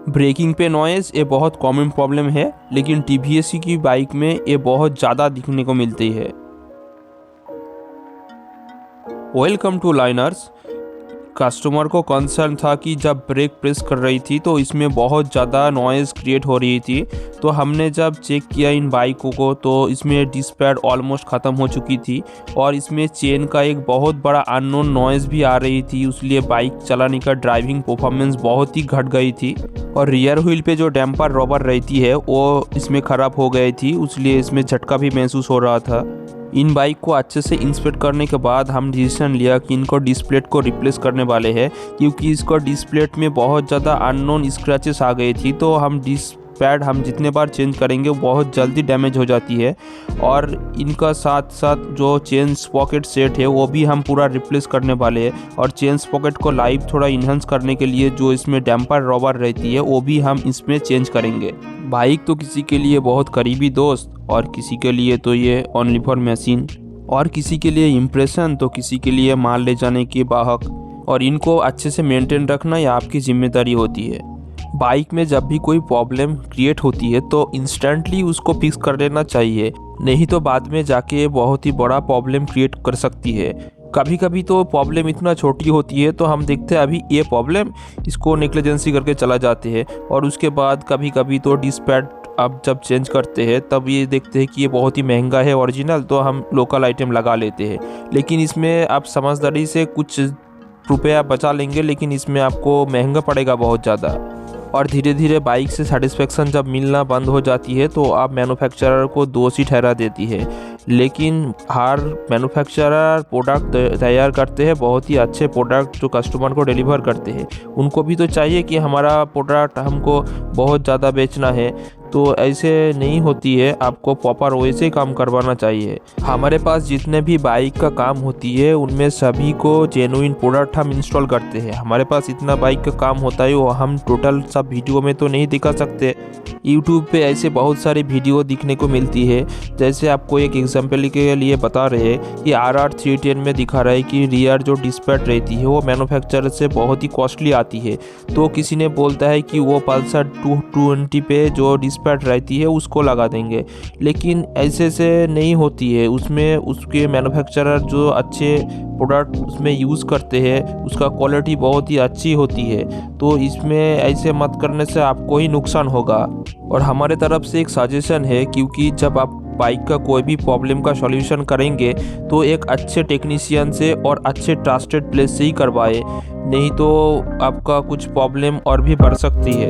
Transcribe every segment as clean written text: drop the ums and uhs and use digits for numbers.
Breaking पे noise ये बहुत कॉमन प्रॉब्लम है, लेकिन टीवीएस की बाइक में ये बहुत ज़्यादा दिखने को मिलती है। Welcome to Liners. कस्टमर को कंसर्न था कि जब ब्रेक प्रेस कर रही थी तो इसमें बहुत ज़्यादा नॉइज़ क्रिएट हो रही थी। तो हमने जब चेक किया इन बाइकों को तो इसमें डिस्क पैड ऑलमोस्ट ख़त्म हो चुकी थी और इसमें चेन का एक बहुत बड़ा अननोन नॉइज़ भी आ रही थी, इसलिए बाइक चलाने का ड्राइविंग परफॉर्मेंस बहुत ही घट गई थी। और रियर व्हील पे जो डैम्पर रबर रहती है वो इसमें ख़राब हो गई थी, इसलिए इसमें झटका भी महसूस हो रहा था। इन बाइक को अच्छे से इंस्पेक्ट करने के बाद हम डिसीजन लिया कि इनको डिस्प्लेट को रिप्लेस करने वाले हैं, क्योंकि इसको डिस्प्लेट में बहुत ज़्यादा अननोन स्क्रैचेस आ गई थी। तो हम पैड हम जितने बार चेंज करेंगे वो बहुत जल्दी डैमेज हो जाती है। और इनका साथ साथ जो चेन स्पॉकेट सेट है वो भी हम पूरा रिप्लेस करने वाले हैं। और चेन स्पॉकेट को लाइव थोड़ा इन्हांस करने के लिए जो इसमें डैम्पर रबर रहती है वो भी हम इसमें चेंज करेंगे। बाइक तो किसी के लिए बहुत करीबी दोस्त और किसी के लिए तो ये ओनली फॉर मशीन, और किसी के लिए इम्प्रेशन तो किसी के लिए माल ले जाने के वाहक। और इनको अच्छे से मेंटेन रखना ये आपकी जिम्मेदारी होती है। बाइक में जब भी कोई प्रॉब्लम क्रिएट होती है तो इंस्टेंटली उसको फिक्स कर लेना चाहिए, नहीं तो बाद में जाके बहुत ही बड़ा प्रॉब्लम क्रिएट कर सकती है। कभी कभी तो प्रॉब्लम इतना छोटी होती है तो हम देखते हैं अभी ये प्रॉब्लम, इसको नेग्लिजेंसी करके चला जाते हैं। और उसके बाद कभी कभी तो डिस्क पैड आप जब चेंज करते हैं तब ये देखते हैं कि ये बहुत ही महंगा है ओरिजिनल, तो हम लोकल आइटम लगा लेते हैं। लेकिन इसमें आप समझदारी से कुछ रुपया बचा लेंगे, लेकिन इसमें आपको महंगा पड़ेगा बहुत ज़्यादा। और धीरे धीरे बाइक से सेटिस्फेक्शन जब मिलना बंद हो जाती है तो आप मैन्युफैक्चरर को दोषी ठहरा देती है। लेकिन हर मैन्युफैक्चरर प्रोडक्ट तैयार करते हैं, बहुत ही अच्छे प्रोडक्ट जो कस्टमर को डिलीवर करते हैं। उनको भी तो चाहिए कि हमारा प्रोडक्ट हमको बहुत ज़्यादा बेचना है, तो ऐसे नहीं होती है। आपको प्रॉपर वैसे ही काम करवाना चाहिए। हमारे पास जितने भी बाइक का काम होती है उनमें सभी को जेन्युइन प्रोडक्ट हम इंस्टॉल करते हैं। हमारे पास इतना बाइक का काम होता है वो हम टोटल सब वीडियो में तो नहीं दिखा सकते। यूट्यूब पे ऐसे बहुत सारी वीडियो दिखने को मिलती है। जैसे आपको एक एग्जांपल के लिए बता रहे हैं कि RR 310 में दिखा रहा है कि रियर जो डिस्क पैड रहती है वो मैन्युफैक्चरर से बहुत ही कॉस्टली आती है। तो किसी ने बोलता है कि वो पल्सर 220 पे जो डिस्क पैड रहती है उसको लगा देंगे, लेकिन ऐसे से नहीं होती है। उसमें उसके मैन्युफैक्चरर जो अच्छे प्रोडक्ट उसमें यूज़ करते हैं उसका क्वालिटी बहुत ही अच्छी होती है। तो इसमें ऐसे मत करने से आपको ही नुकसान होगा। और हमारे तरफ से एक सजेशन है, क्योंकि जब आप बाइक का कोई भी प्रॉब्लम का सॉल्यूशन करेंगे तो एक अच्छे टेक्नीशियन से और अच्छे ट्रस्टेड प्लेस से ही करवाए, नहीं तो आपका कुछ प्रॉब्लम और भी बढ़ सकती है।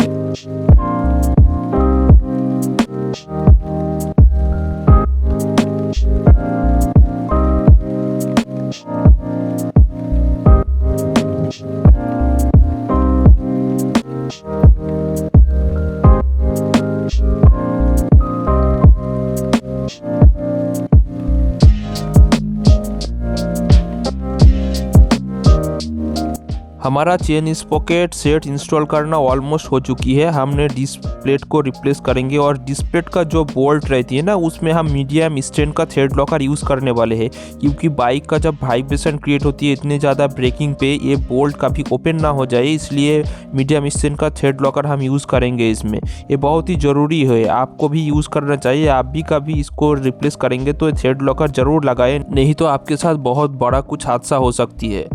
हमारा चेन स्पॉकेट सेट इंस्टॉल करना ऑलमोस्ट हो चुकी है। हमने डिस्प्लेट को रिप्लेस करेंगे और डिस्प्लेट का जो बोल्ट रहती है ना उसमें हम मीडियम स्ट्रेंथ का थ्रेड लॉकर यूज़ करने वाले हैं, क्योंकि बाइक का जब वाइब्रेशन क्रिएट होती है इतने ज़्यादा ब्रेकिंग पे ये बोल्ट कभी ओपन ना हो जाए, इसलिए मीडियम स्ट्रेंथ का थ्रेड लॉकर हम यूज़ करेंगे इसमें। ये बहुत ही ज़रूरी है, आपको भी यूज़ करना चाहिए। आप भी कभी इसको रिप्लेस करेंगे तो थ्रेड लॉकर ज़रूर लगाएं, नहीं तो आपके साथ बहुत बड़ा कुछ हादसा हो सकती है।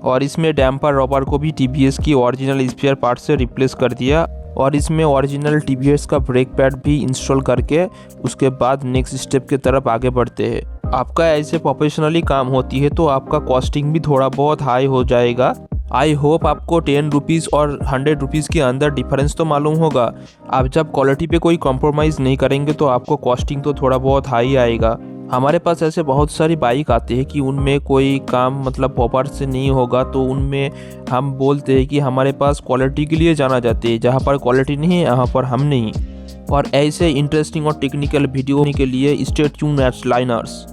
और इसमें डैम्पर रबर को भी TVS की ओरिजिनल स्पेयर पार्ट से रिप्लेस कर दिया। और इसमें ओरिजिनल TVS का ब्रेक पैड भी इंस्टॉल करके उसके बाद नेक्स्ट स्टेप की तरफ आगे बढ़ते हैं। आपका ऐसे प्रोफेशनली काम होती है तो आपका कॉस्टिंग भी थोड़ा बहुत हाई हो जाएगा। आई होप आपको 10 रुपीज़ और 100 रुपीज़ के अंदर डिफरेंस तो मालूम होगा। आप जब क्वालिटी पे कोई कॉम्प्रोमाइज़ नहीं करेंगे तो आपको कॉस्टिंग तो थोड़ा बहुत हाई आएगा। हमारे पास ऐसे बहुत सारी बाइक आते हैं कि उनमें कोई काम मतलब प्रॉपर से नहीं होगा, तो उनमें हम बोलते हैं कि हमारे पास क्वालिटी के लिए जाना जाते हैं, जहाँ पर क्वालिटी नहीं है यहाँ पर हम नहीं। और ऐसे इंटरेस्टिंग और टेक्निकल वीडियो के लिए स्टे ट्यून्ड एट लाइनर्स।